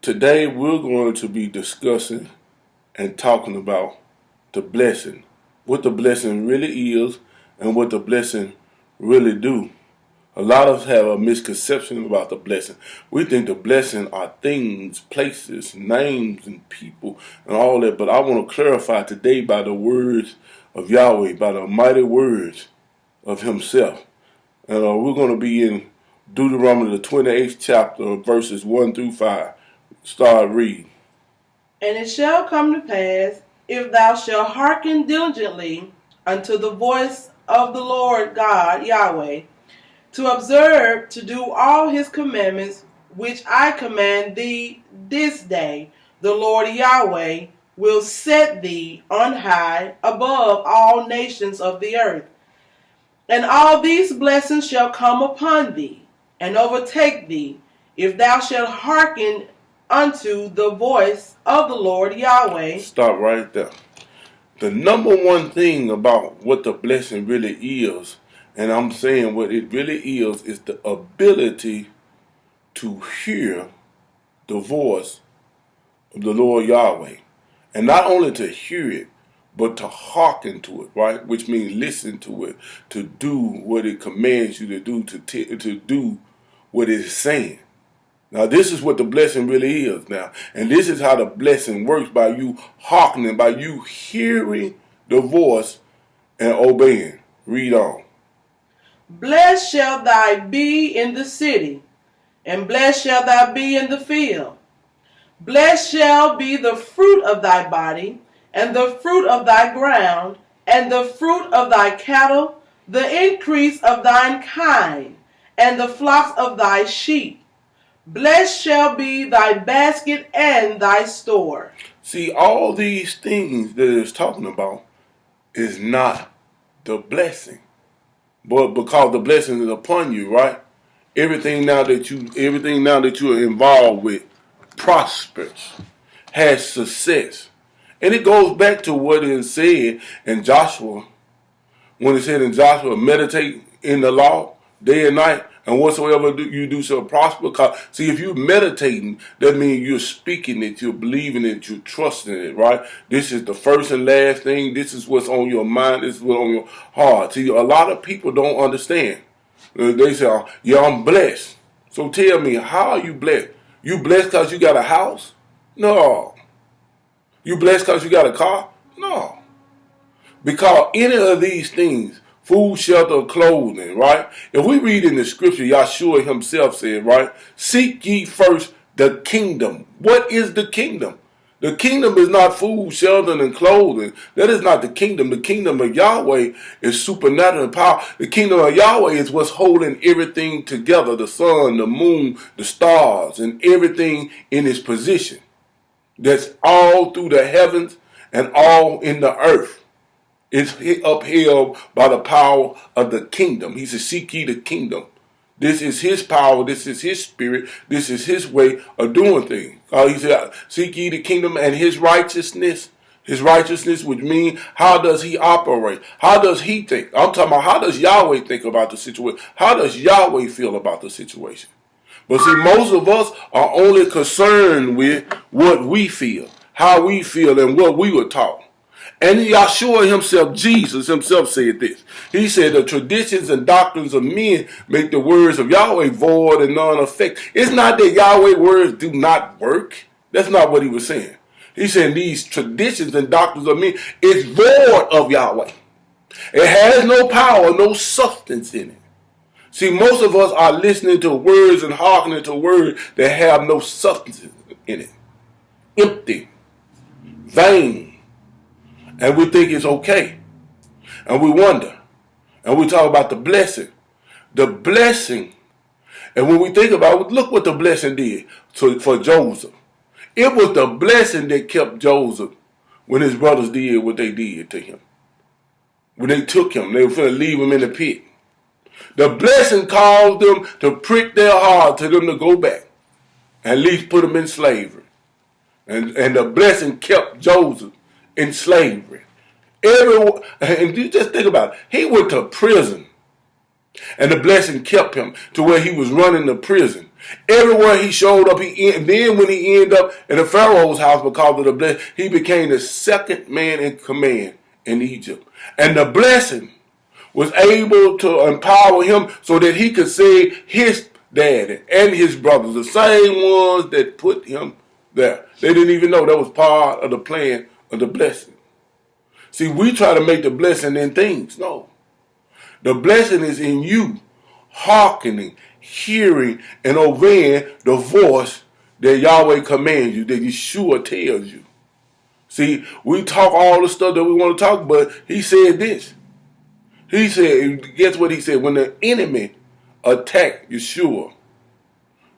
Today we're going to be discussing and talking about the blessing, what the blessing really is and what the blessing really do. A lot of us have a misconception about the blessing. We think the blessing are things, places, names, and people, and all that. But I want to clarify today by the words of Yahweh, by the mighty words of Himself. And we're going to be in Deuteronomy, the 28th chapter, verses 1 through 5. Start reading. And it shall come to pass, if thou shalt hearken diligently unto the voice of the Lord God Yahweh, to observe to do all his commandments which I command thee this day, the Lord Yahweh will set thee on high above all nations of the earth. And all these blessings shall come upon thee, and overtake thee, if thou shalt hearken unto the voice of the Lord Yahweh. Stop right there. The number one thing about what the blessing really is, and I'm saying what it really is the ability to hear the voice of the Lord Yahweh. And not only to hear it, but to hearken to it, right? Which means listen to it, to do what it commands you to do, to do what it's saying. Now, this is what the blessing really is now. And this is how the blessing works, by you hearkening, by you hearing the voice and obeying. Read on. Blessed shall thou be in the city, and blessed shall thou be in the field. Blessed shall be the fruit of thy body, and the fruit of thy ground, and the fruit of thy cattle, the increase of thine kind, and the flocks of thy sheep. Blessed shall be thy basket and thy store. See, all these things that it's talking about is not the blessing. But because the blessing is upon you, right? Everything now that you're involved with prospers, has success. And it goes back to what it said in Joshua, when it said in Joshua, meditate in the law day and night, and whatsoever you do shall prosper. Because, see, if you're meditating, that means you're speaking it, you're believing it, you're trusting it, right? This is the first and last thing. This is what's on your mind. This is what's on your heart. See, a lot of people don't understand. They say, yeah, I'm blessed. So tell me, how are you blessed? You blessed because you got a house? No. You blessed because you got a car? No. Because any of these things, food, shelter, clothing, right? If we read in the scripture, Yahshua himself said, right? Seek ye first the kingdom. What is the kingdom? The kingdom is not food, shelter, and clothing. That is not the kingdom. The kingdom of Yahweh is supernatural power. The kingdom of Yahweh is what's holding everything together. The sun, the moon, the stars, and everything in its position. That's all through the heavens and all in the earth. It's upheld by the power of the kingdom. He says, seek ye the kingdom. This is his power. This is his spirit. This is his way of doing things. He said, seek ye the kingdom and his righteousness. His righteousness would mean, how does he operate? How does he think? I'm talking about, how does Yahweh think about the situation? How does Yahweh feel about the situation? But see, most of us are only concerned with what we feel, how we feel, and what we were taught. And Yahshua himself, Jesus himself, said this. He said, the traditions and doctrines of men make the words of Yahweh void and non-effective. It's not that Yahweh words do not work. That's not what he was saying. He said these traditions and doctrines of men is void of Yahweh. It has no power, no substance in it. See, most of us are listening to words and hearkening to words that have no substance in it. Empty, vain. And we think it's okay. And we wonder. And we talk about the blessing. The blessing. And when we think about it, look what the blessing did for Joseph. It was the blessing that kept Joseph when his brothers did what they did to him. When they took him, they were going to leave him in the pit. The blessing caused them to prick their heart to them to go back. At least put them in slavery. And the blessing kept Joseph in slavery. And you just think about it. He went to prison. And the blessing kept him to where he was running the prison. Everywhere he showed up, then when he ended up in the Pharaoh's house because of the blessing, he became the second man in command in Egypt. And the blessing was able to empower him so that he could save his daddy and his brothers, the same ones that put him there. They didn't even know that was part of the plan of the blessing. See, we try to make the blessing in things. No. The blessing is in you hearkening, hearing, and obeying the voice that Yahweh commands you, that Yeshua tells you. See, we talk all the stuff that we want to talk, but he said this. He said, guess what he said? When the enemy attacked Yeshua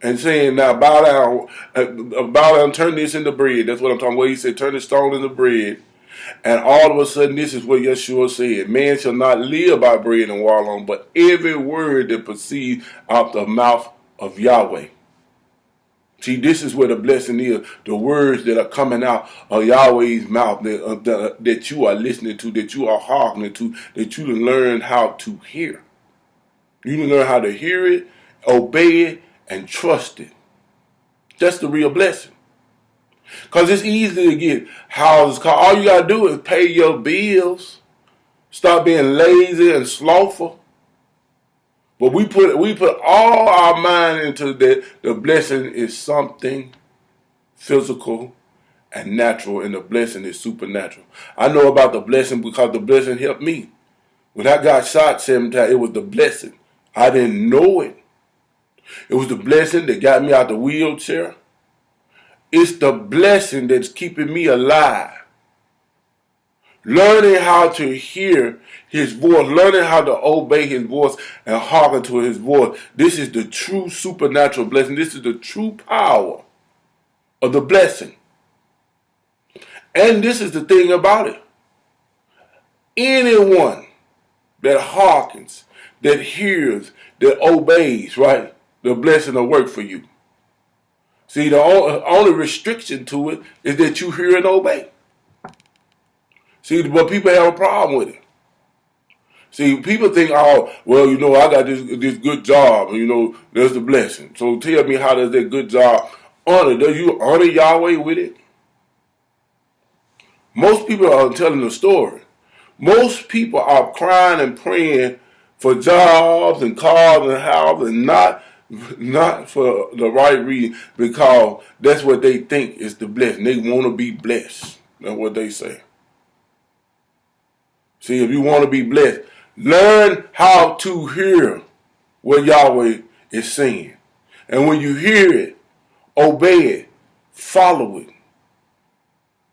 and saying, now bow down, turn this into bread. That's what I'm talking about. He said, turn the stone into bread. And all of a sudden, this is what Yeshua said. Man shall not live by bread and water alone, but every word that proceeds out the mouth of Yahweh. See, this is where the blessing is. The words that are coming out of Yahweh's mouth that you are listening to, that you are hearkening to, that you learn how to hear. You learn how to hear it, obey it, and trust it. That's the real blessing. Because it's easy to get houses. Cause all you got to do is pay your bills. Stop being lazy and slothful. But we put all our mind into that. The blessing is something physical and natural, and the blessing is supernatural. I know about the blessing because the blessing helped me. When I got shot 7 times, it was the blessing. I didn't know it. It was the blessing that got me out the wheelchair. It's the blessing that's keeping me alive. Learning how to hear his voice, learning how to obey his voice and hearken to his voice. This is the true supernatural blessing. This is the true power of the blessing. And this is the thing about it. Anyone that hearkens, that hears, that obeys, right, the blessing will work for you. See, the only restriction to it is that you hear and obey. See, but people have a problem with it. See, people think, oh, well, you know, I got this good job, and, there's the blessing. So tell me, how does that good job honor? Does you honor Yahweh with it? Most people are telling the story. Most people are crying and praying for jobs and cars and houses, and not for the right reason, because that's what they think is the blessing. They want to be blessed. That's what they say. See, if you want to be blessed, learn how to hear what Yahweh is saying. And when you hear it, obey it, follow it.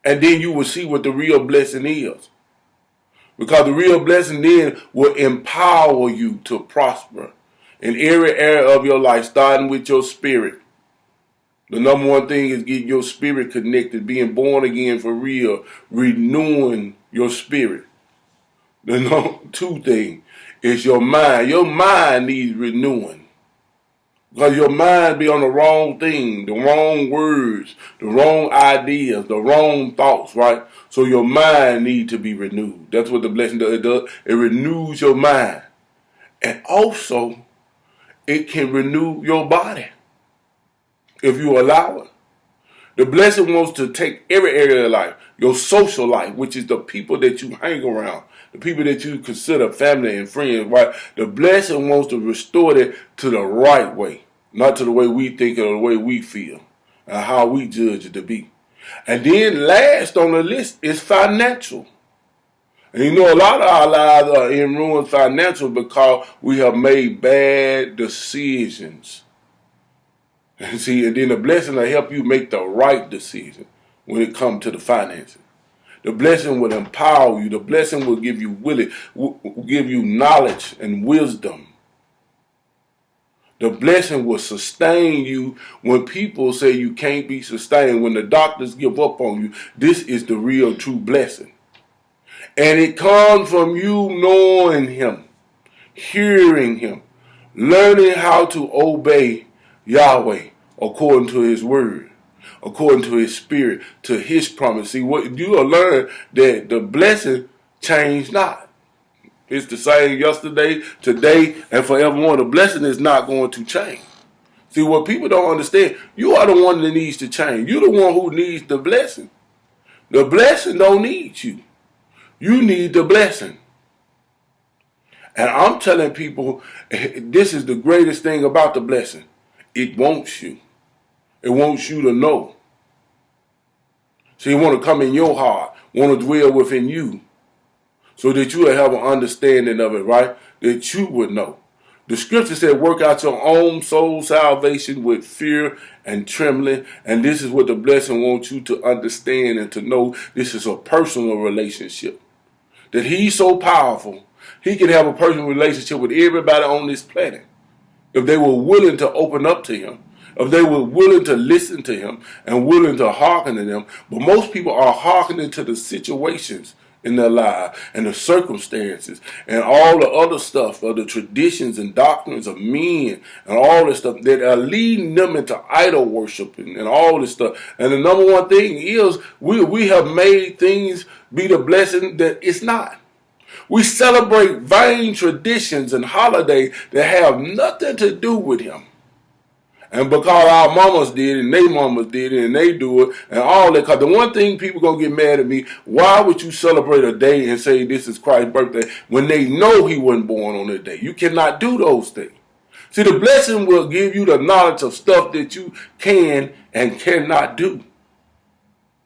And then you will see what the real blessing is. Because the real blessing then will empower you to prosper in every area of your life, starting with your spirit. The number one thing is getting your spirit connected, being born again for real, renewing your spirit. The number two thing is your mind. Your mind needs renewing. Because your mind be on the wrong thing, the wrong words, the wrong ideas, the wrong thoughts, right? So your mind needs to be renewed. That's what the blessing does. It renews your mind. And also, it can renew your body if you allow it. The blessing wants to take every area of life, your social life, which is the people that you hang around, the people that you consider family and friends, right? The blessing wants to restore it to the right way, not to the way we think or the way we feel, and how we judge it to be. And then last on the list is financial. And a lot of our lives are in ruin financial because we have made bad decisions. And see, and then the blessing will help you make the right decision when it comes to the finances. The blessing will empower you. The blessing will give you will give you knowledge and wisdom. The blessing will sustain you when people say you can't be sustained, when the doctors give up on you. This is the real true blessing. And it comes from you knowing him, hearing him, learning how to obey Yahweh according to his word, according to his spirit, to his promise. See, what you will learn that the blessing change not. It's the same yesterday, today, and forevermore. The blessing is not going to change. See, what people don't understand, you are the one that needs to change. You're the one who needs the blessing. The blessing don't need you. You need the blessing. And I'm telling people, this is the greatest thing about the blessing. It wants you. It wants you to know. So it want to come in your heart, want to dwell within you, so that you will have an understanding of it, right? That you would know. The scripture said, work out your own soul salvation with fear and trembling. And this is what the blessing wants you to understand and to know. This is a personal relationship. That he's so powerful, he can have a personal relationship with everybody on this planet. If they were willing to open up to him. If they were willing to listen to him and willing to hearken to them. But most people are hearkening to the situations in their life and the circumstances and all the other stuff of the traditions and doctrines of men and all this stuff that are leading them into idol worshiping and all this stuff. And the number one thing is we have made things be the blessing that it's not. We celebrate vain traditions and holidays that have nothing to do with him. And because our mamas did it, and they mamas did it, and they do it, and all that. Because the one thing people going to get mad at me, why would you celebrate a day and say this is Christ's birthday when they know he wasn't born on that day? You cannot do those things. See, the blessing will give you the knowledge of stuff that you can and cannot do.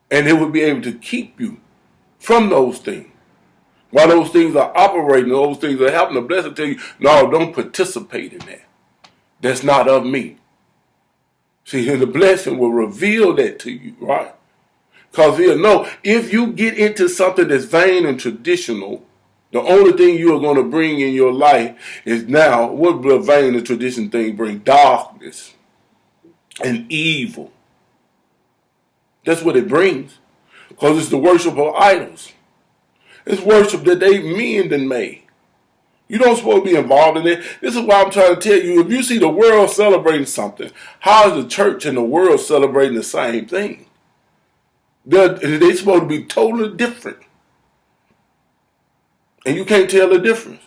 And it will be able to keep you from those things. While those things are operating, those things are happening, the blessing tell you, no, don't participate in that. That's not of me. See, and the blessing will reveal that to you, right? Because he'll know if you get into something that's vain and traditional, the only thing you are going to bring in your life is now, what will a vain and traditional thing bring? Darkness and evil. That's what it brings. Because it's the worship of idols. It's worship that they men done made. You don't supposed to be involved in it. This is why I'm trying to tell you, if you see the world celebrating something, how is the church and the world celebrating the same thing? They're supposed to be totally different. And you can't tell the difference.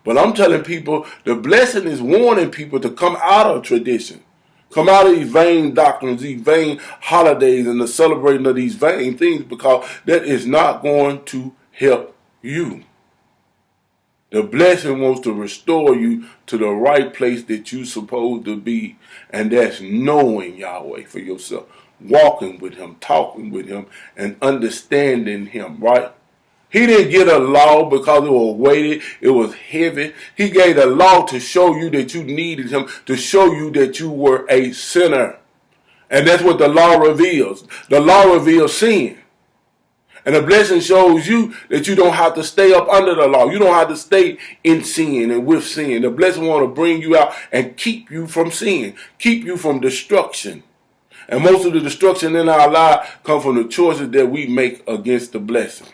But I'm telling people, the blessing is warning people to come out of tradition. Come out of these vain doctrines, these vain holidays, and the celebrating of these vain things, because that is not going to help you. The blessing wants to restore you to the right place that you're supposed to be. And that's knowing Yahweh for yourself. Walking with him, talking with him, and understanding him, right? He didn't get a law because it was weighted, it was heavy. He gave a law to show you that you needed him, to show you that you were a sinner. And that's what the law reveals. The law reveals sin. And the blessing shows you that you don't have to stay up under the law. You don't have to stay in sin and with sin. The blessing want to bring you out and keep you from sin, keep you from destruction. And most of the destruction in our life comes from the choices that we make against the blessing.